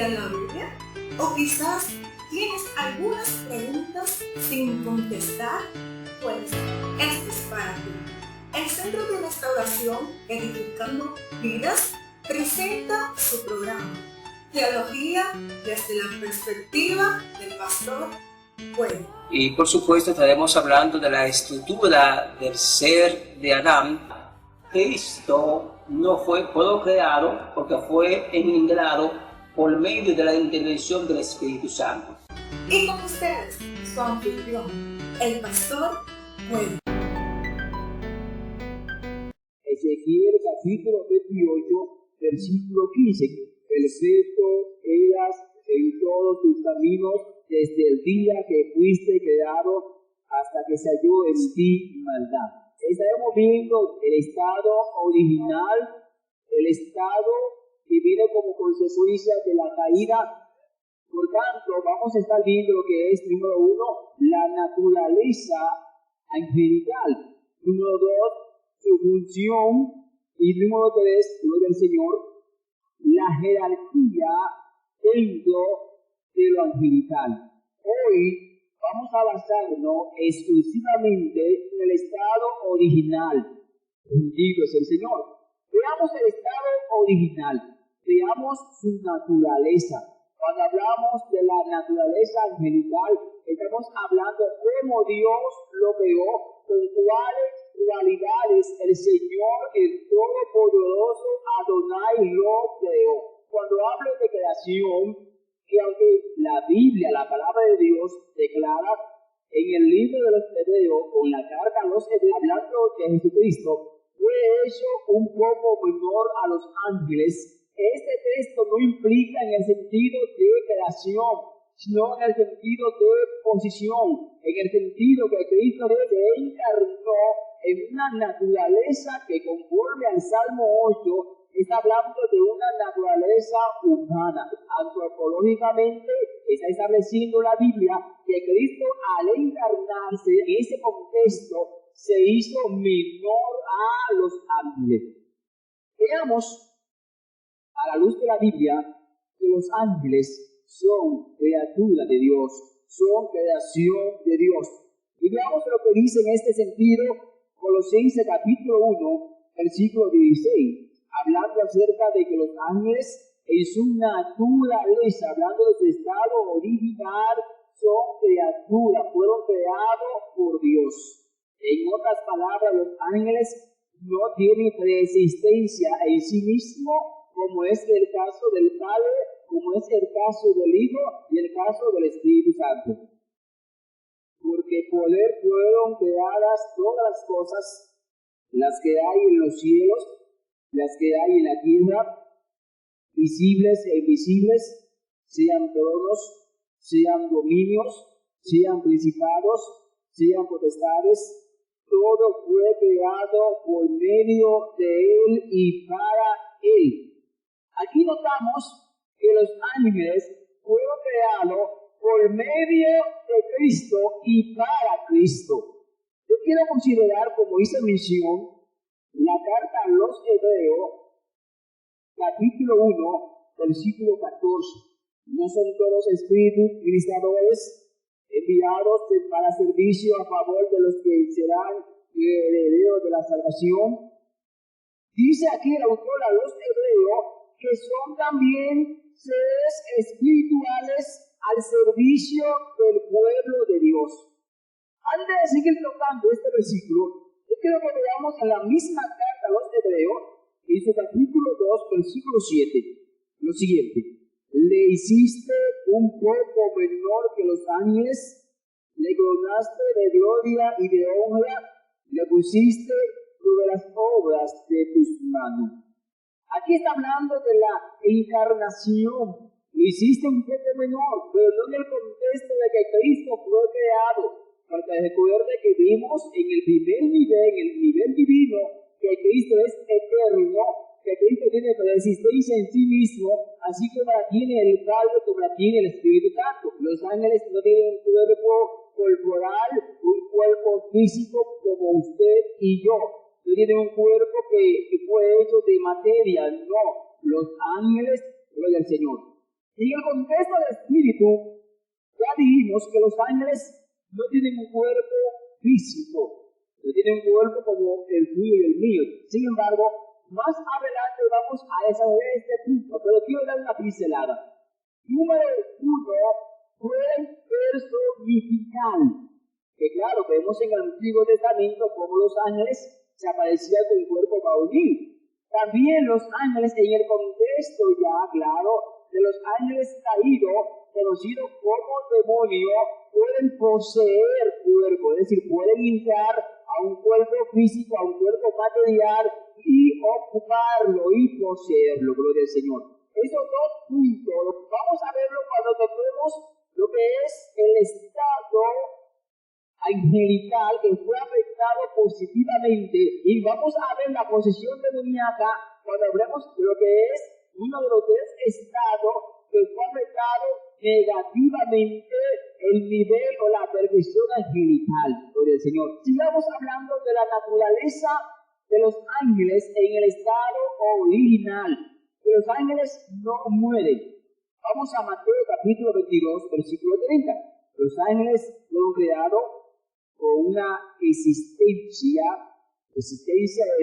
estudian la Biblia? ¿O quizás tienes algunas preguntas sin contestar? Pues esto es para ti. El Centro de Restauración Edificando Vidas presenta su programa Teología desde la perspectiva del pastor Pueblo. Y por supuesto estaremos hablando de la estructura del ser de Adán. Cristo no fue creado porque fue engendrado por medio de la intervención del Espíritu Santo. Y con ustedes, su anfitrión, el pastor Pueblo. Ezequiel capítulo 28, versículo 15. Perfecto eras en todos tus caminos desde el día que fuiste creado hasta que se halló en ti maldad. Estaremos viendo el estado original, el estado que viene como consecuencia de la caída. Por tanto, vamos a estar viendo lo que es, número 1, la naturaleza angelical. Número 2, su función. Y número 3, gloria al Señor, la jerarquía dentro de lo angelical. Hoy vamos a basarnos exclusivamente en el estado original. Bendito es el Señor. Veamos el estado original, veamos su naturaleza. Cuando hablamos de la naturaleza angelical, estamos hablando de cómo Dios lo creó, con cuáles cualidades el Señor, el Todopoderoso Adonai, lo creó. Cuando hablo de creación, que aunque la Biblia, la palabra de Dios, declara en el libro de los Hebreos, o en la carta a los Hebreos, hablando de Jesucristo, fue hecho un poco menor a los ángeles. Este texto no implica en el sentido de creación, sino en el sentido de posición, en el sentido que Cristo se encarnó en una naturaleza que, conforme al Salmo 8, está hablando de una naturaleza humana. Antropológicamente está estableciendo la Biblia que Cristo, al encarnarse en ese contexto, se hizo menor a los ángeles. Veamos, a la luz de la Biblia, que los ángeles son criaturas de Dios, son creación de Dios. Y veamos lo que dice en este sentido Colosenses capítulo 1, versículo 16. Hablando acerca de que los ángeles en su naturaleza, hablando de su estado original, son criaturas, fueron creados por Dios. En otras palabras, los ángeles no tienen preexistencia en sí mismos, como es el caso del Padre, como es el caso del Hijo y el caso del Espíritu Santo. Porque por él fueron creadas todas las cosas, las que hay en los cielos, las que hay en la tierra, visibles e invisibles, sean tronos, sean dominios, sean principados, sean potestades. Todo fue creado por medio de él y para él. Aquí notamos que los ángeles fueron creados por medio de Cristo y para Cristo. Yo quiero considerar, como hice mención, la carta a los Hebreos, capítulo 1, versículo 14. No son todos espíritus ministradores enviados para servicio a favor de los que serán herederos de la salvación. Dice aquí el autor a los Hebreos que son también seres espirituales al servicio del pueblo de Dios. Antes de seguir tocando este versículo, yo quiero que veamos en la misma carta a los Hebreos, en su capítulo 2, versículo 7, lo siguiente: le hiciste un poco menor que los ángeles, le coronaste de gloria y de honra, le pusiste sobre las obras de tus manos. Aquí está hablando de la encarnación. Lo hiciste un poco menor, pero no en el contexto de que Cristo fue creado. Porque recuerde que vimos en el primer nivel, en el nivel divino, que Cristo es eterno, que Cristo tiene preexistencia en sí mismo, así como la tiene el Padre, como la tiene el Espíritu Santo. Los ángeles no tienen un cuerpo corporal, un cuerpo físico como usted y yo. No tienen un cuerpo que fue hecho de materia, no. Los ángeles, gloria al Señor, En el contexto del espíritu, ya dijimos que los ángeles no tienen un cuerpo físico, no tienen un cuerpo como el tuyo y el mío. Sin embargo, más adelante vamos a desarrollar este punto, pero quiero dar una pincelada. Número 1, pueden personificar. Que claro, vemos en el Antiguo Testamento cómo los ángeles se aparecían con el cuerpo varonil. También los ángeles en el contexto ya, claro, de los ángeles caídos, conocidos como demonios, pueden poseer cuerpo, es decir, pueden entrar a un cuerpo físico, a un cuerpo material y ocuparlo y poseerlo, gloria al Señor. Esos dos puntos vamos a verlo cuando toquemos lo que es el estado angelical que fue afectado positivamente, y vamos a ver la posesión demoníaca cuando hablemos de lo que es uno de los 3 estados que fue afectado negativamente el nivel o la perfección angelical por el Señor. Sigamos hablando de la naturaleza de los ángeles en el estado original. Que los ángeles no mueren. Vamos a Mateo capítulo 22, versículo 30. Los ángeles fueron creados con una existencia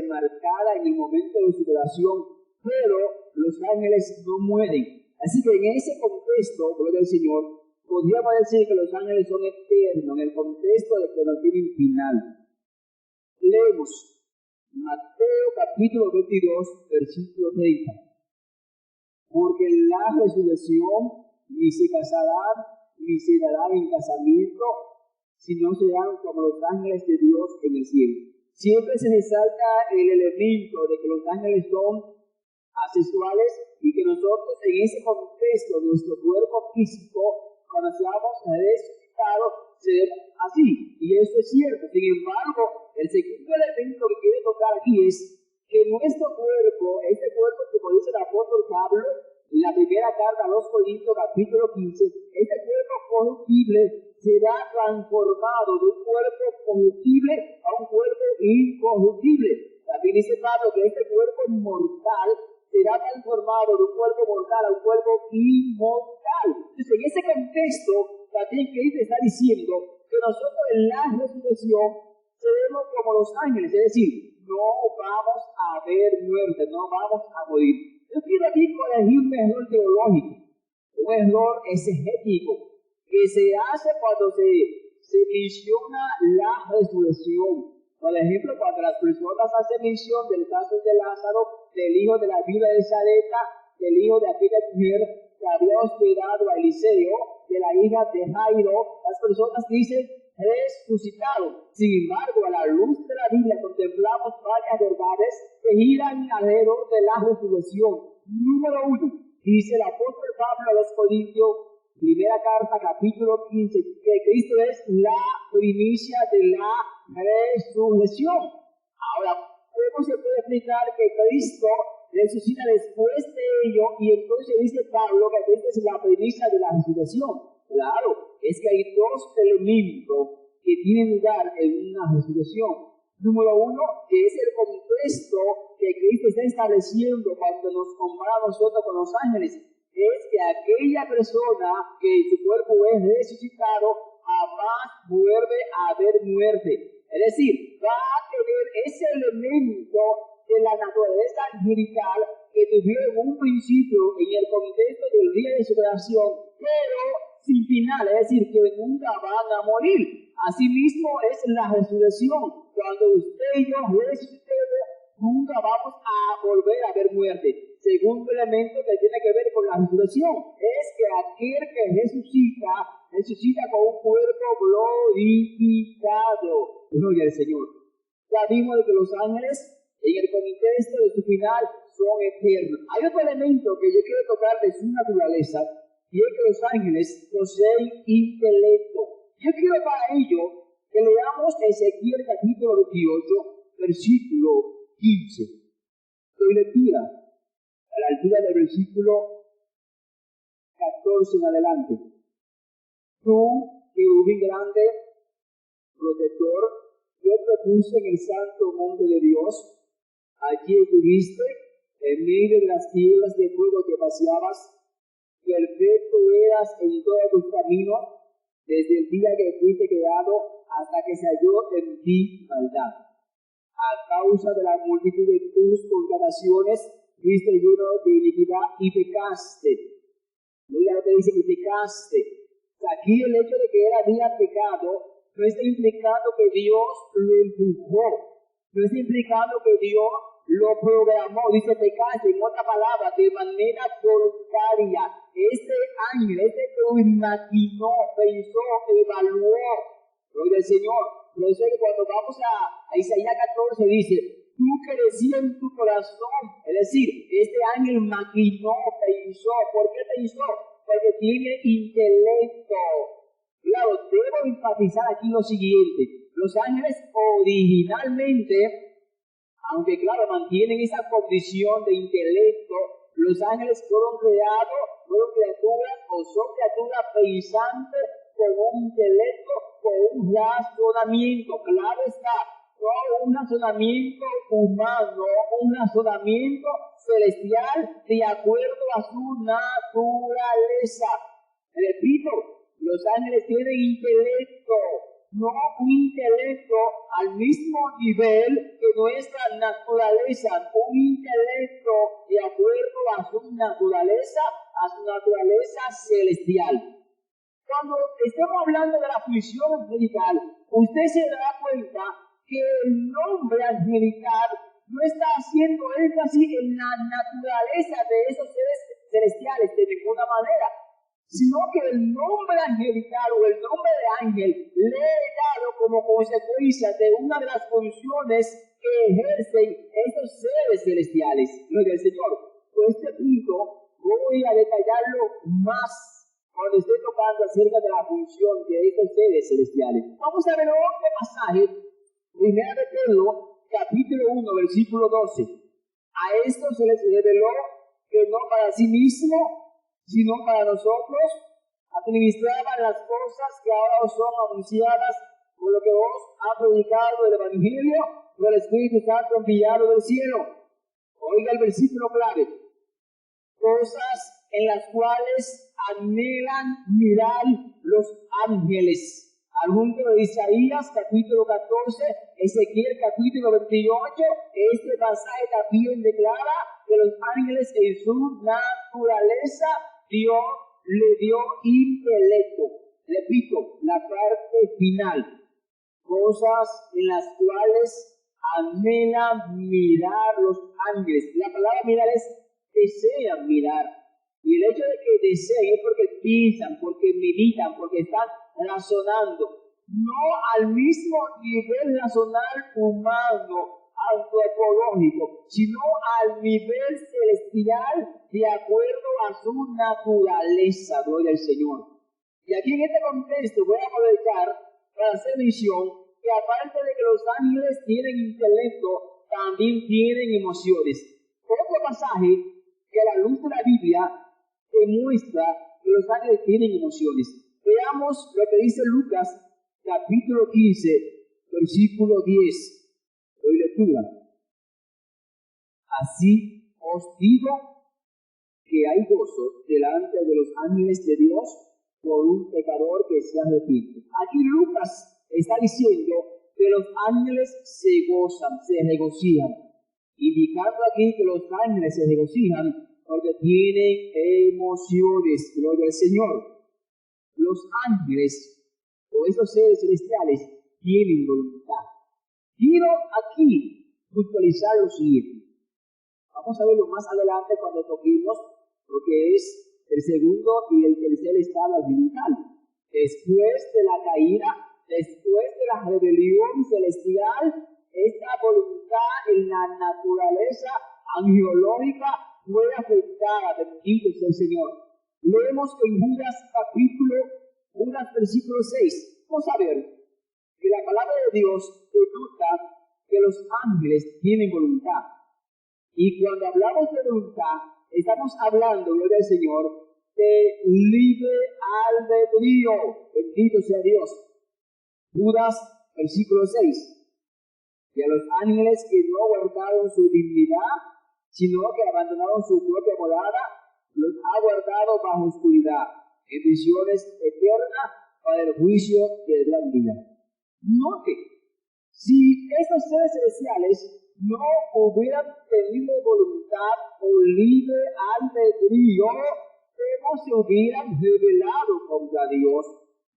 enmarcada en el momento de su creación, pero los ángeles no mueren. Así que en ese contexto, gloria al Señor, podríamos decir que los ángeles son eternos, en el contexto de que no tienen final. Leemos Mateo capítulo 22, versículo 30. Porque en la resurrección ni se casarán, ni se darán en casamiento, sino serán como los ángeles de Dios en el cielo. Siempre se resalta el elemento de que los ángeles son asexuales y que nosotros en ese contexto, nuestro cuerpo físico, cuando seamos resucitados, seremos así. Y eso es cierto. Sin embargo, el segundo elemento que quiero tocar aquí es que nuestro cuerpo, este cuerpo que dice el apóstol Pablo en la primera carta a los Corintios capítulo 15, este cuerpo corruptible será transformado de un cuerpo corruptible a un cuerpo incorruptible. También dice Pablo que este cuerpo mortal será transformado de un cuerpo mortal a un cuerpo inmortal. Entonces, en ese contexto, también Cristo está diciendo que nosotros en la resurrección seremos como los ángeles, es decir, no vamos a ver muerte, no vamos a morir. Yo quiero aquí corregir un error teológico, un error exegético, que se hace cuando se menciona la resurrección. Por ejemplo, cuando las personas hacen mención del caso de Lázaro, del hijo de la viuda de Sarepta, del hijo de aquella mujer que había hospedado a Eliseo, de la hija de Jairo, las personas dicen resucitado. Sin embargo, a la luz de la Biblia contemplamos varias verdades que giran alrededor de la resurrección. Número 1, dice el apóstol Pablo a los Corintios, primera carta, capítulo 15, que Cristo es la primicia de la resurrección. Ahora, ¿cómo se puede explicar que Cristo resucita después de ello y entonces dice Pablo que Cristo es la primicia de la resurrección? Claro, es que hay 2 elementos que tienen lugar en una resurrección. Número 1, que es el contexto que Cristo está estableciendo cuando nos compara a nosotros con los ángeles. Es que aquella persona que su cuerpo es resucitado jamás vuelve a haber muerte. Es decir, va a tener ese elemento de la naturaleza angelical que tuvieron un principio en el contexto del día de su creación, pero sin final, es decir, que nunca van a morir. Asimismo es la resurrección. Cuando usted y yo resucitemos, nunca vamos a volver a ver muerte. Segundo elemento que tiene que ver con la resurrección es que aquel que resucita con un cuerpo glorificado. Gloria al Señor. Ya vimos que los ángeles, en el contexto de su final, son eternos. Hay otro elemento que yo quiero tocar de su naturaleza, y es que los ángeles poseen intelecto. Yo quiero para ello que leamos Ezequiel capítulo 28, versículo 15. Doy lectura a la altura del versículo 14 en adelante. Tú, querubín grande, protector, yo te puse en el santo monte de Dios. Allí estuviste, en medio de las tinieblas de fuego que paseabas. perfecto eras en todos tus caminos, desde el día que fuiste creado hasta que se halló en ti maldad. A causa de la multitud de tus contrataciones, fuiste lleno de iniquidad y pecaste. Mira lo que dice que pecaste. Aquí el hecho de que él había pecado no está implicando que Dios lo empujó, no está implicando que Dios lo programó. Dice pecaste, en otra palabra, de manera voluntaria. Este ángel, que lo imaginó, pensó, evaluó. Gloria al Señor. Por eso es que cuando vamos a Isaías 14 dice, tú que decías en tu corazón, es decir, este ángel maquinó, pensó. ¿Por qué pensó? Porque tiene intelecto. Claro, debo enfatizar aquí lo siguiente. Los ángeles originalmente, aunque claro, mantienen esa condición de intelecto, los ángeles fueron criaturas o son criaturas pensantes con un intelecto, con un razonamiento. Claro está, no un razonamiento humano, un razonamiento celestial de acuerdo a su naturaleza. Repito, los ángeles tienen intelecto, no un intelecto al mismo nivel que nuestra naturaleza, un intelecto de acuerdo a su naturaleza celestial. Cuando estamos hablando de la función angelical, usted se dará cuenta que el nombre angelical no está haciendo énfasis en la naturaleza de esos seres celestiales de ninguna manera, sino que el nombre angelical o el nombre de ángel le he dado como consecuencia de una de las funciones que ejercen estos seres celestiales. Gloria al Señor. Por este punto voy a detallarlo más cuando estoy tocando acerca de la función de estos seres celestiales. Vamos a ver otro pasaje, 1 de Pedro, capítulo 1, versículo 12. A esto se les reveló que no para sí mismo, sino para nosotros, administraban las cosas que ahora os son anunciadas por lo que os ha predicado el Evangelio por el Espíritu Santo enviado del cielo. Oiga el versículo clave. Cosas en las cuales anhelan mirar los ángeles. Junto de Isaías capítulo 14, Ezequiel capítulo 28, este pasaje también declara que los ángeles en su naturaleza Dios le dio intelecto. Repito, la parte final. Cosas en las cuales anhelan mirar los ángeles. La palabra mirar es desean mirar. Y el hecho de que deseen es porque piensan, porque meditan, porque están razonando. No al mismo nivel racional humano, antropológico, sino al nivel celestial de acuerdo a su naturaleza. Gloria al Señor. Y aquí en este contexto voy a aprovechar para hacer mención que aparte de que los ángeles tienen intelecto, también tienen emociones. Otro pasaje que a la luz de la Biblia demuestra que los ángeles tienen emociones. Veamos lo que dice Lucas, capítulo 15, versículo 10. Doy lectura. Así os digo que hay gozo delante de los ángeles de Dios por un pecador que se arrepiente. Aquí Lucas está diciendo que los ángeles se gozan, se regocijan, indicando aquí que los ángeles se regocijan porque tienen emociones. Gloria al Señor. Los ángeles o esos seres celestiales tienen voluntad. Quiero aquí puntualizar lo siguiente. Vamos a verlo más adelante cuando toquemos lo que es el segundo y el tercer estado angelical. Después de la caída, después de la rebelión celestial, esta voluntad en la naturaleza angelológica fue afectada. Bendito sea el Señor. Leemos en Judas versículo 6. Vamos a ver que la palabra de Dios denota que los ángeles tienen voluntad. Y cuando hablamos de voluntad, estamos hablando, gloria al Señor, de libre albedrío. Bendito sea Dios. Judas, versículo 6. Que a los ángeles que no guardaron su dignidad, sino que abandonaron su propia morada, los ha guardado bajo oscuridad, en visiones eternas para el juicio del gran día. Note, si estos seres celestiales no hubieran tenido voluntad o libre albedrío, ¿cómo se hubieran rebelado contra Dios?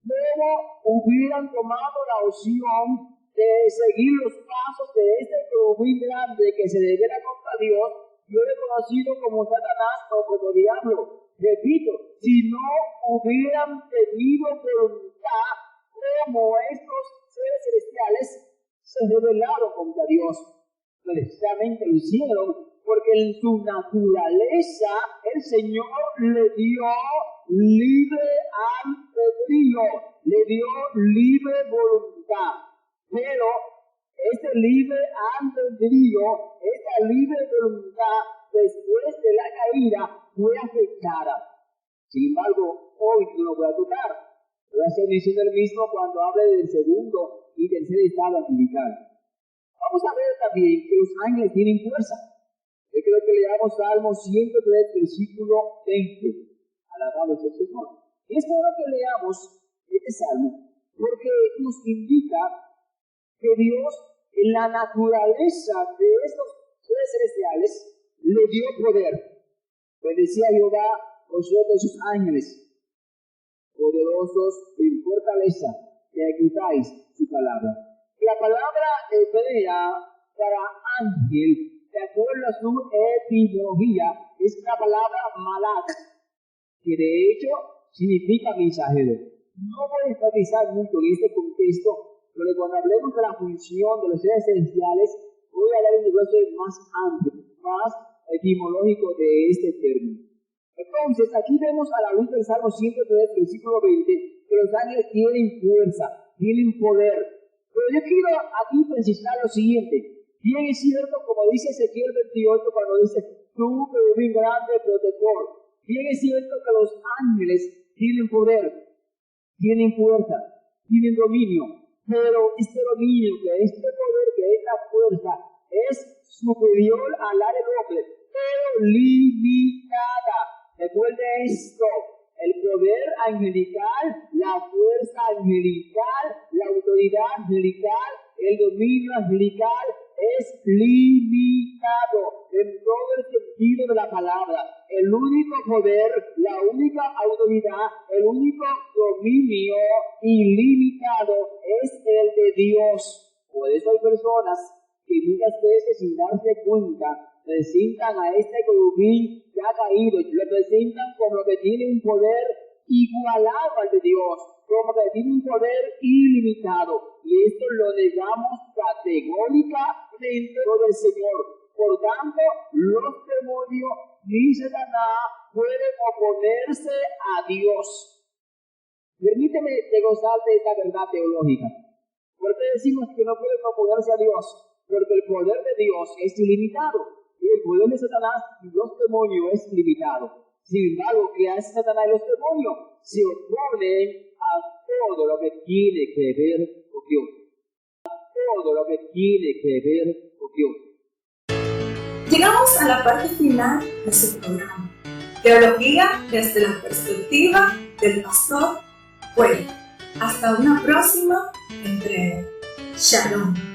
¿Cómo hubieran tomado la opción de seguir los pasos de este querubín grande que se revela contra Dios, yo he conocido como Satanás o como diablo? Repito, si no hubieran tenido voluntad, como estos seres celestiales se rebelaron contra Dios. Precisamente lo hicieron porque en su naturaleza el Señor le dio libre albedrío, le dio libre voluntad. Pero este libre albedrío, esta libre voluntad, después de la caída, fue afectada. Sin embargo, hoy no lo voy a tocar. Voy a hacer mención del mismo cuando hable del segundo y tercer estado angelical. Vamos a ver también que los ángeles tienen fuerza. Yo creo que leamos Salmo 103, versículo 20. Alabado sea el Señor. Y es bueno que leamos este salmo porque nos indica que Dios, en la naturaleza de estos seres celestiales, le dio poder. Pues decía Jehová, vosotros sus ángeles, poderosos en fortaleza, que ejecutáis su palabra. La palabra hebrea para ángel, de acuerdo a su etimología, es la palabra malak, que de hecho significa mensajero. No voy a enfatizar mucho en este contexto, pero cuando hablemos de la función de los seres celestiales, voy a dar un negocio más amplio, más etimológico de este término. Entonces, aquí vemos a la luz del Salmo 103, versículo 20, que los ángeles tienen fuerza, tienen poder. Pero yo quiero aquí precisar lo siguiente. Bien es cierto, como dice Ezequiel 28, cuando dice, tú que eres grande protector. Bien es cierto que los ángeles tienen poder, tienen fuerza, tienen dominio. Pero este dominio, que este poder, que esta fuerza es superior al la del hombre, pero limitada. Recuerde esto, el poder angelical, la fuerza angelical, la autoridad angelical, el dominio angelical es limitado en todo el sentido de la palabra. El único poder, la única autoridad, el único dominio ilimitado es el de Dios. Por eso hay personas que muchas veces, sin darse cuenta, presentan a este querubín que ha caído, y le presentan como que tiene un poder igualado al de Dios, como que tiene un poder ilimitado. Y esto lo negamos categóricamente por el Señor. Por tanto, los demonios ni Satanás pueden oponerse a Dios. Permíteme gozar de esta verdad teológica. ¿Por qué decimos que no pueden oponerse a Dios? Porque el poder de Dios es ilimitado. Y el poder de Satanás y los demonios es limitado. Sin embargo, ¿qué hace Satanás y los demonios? Se oponen a todo lo que tiene que ver con Dios. A todo lo que tiene que ver con Dios. Llegamos a la parte final de su programa. Teología desde la perspectiva del pastor Pueblo. Hasta una próxima entrega. Shalom.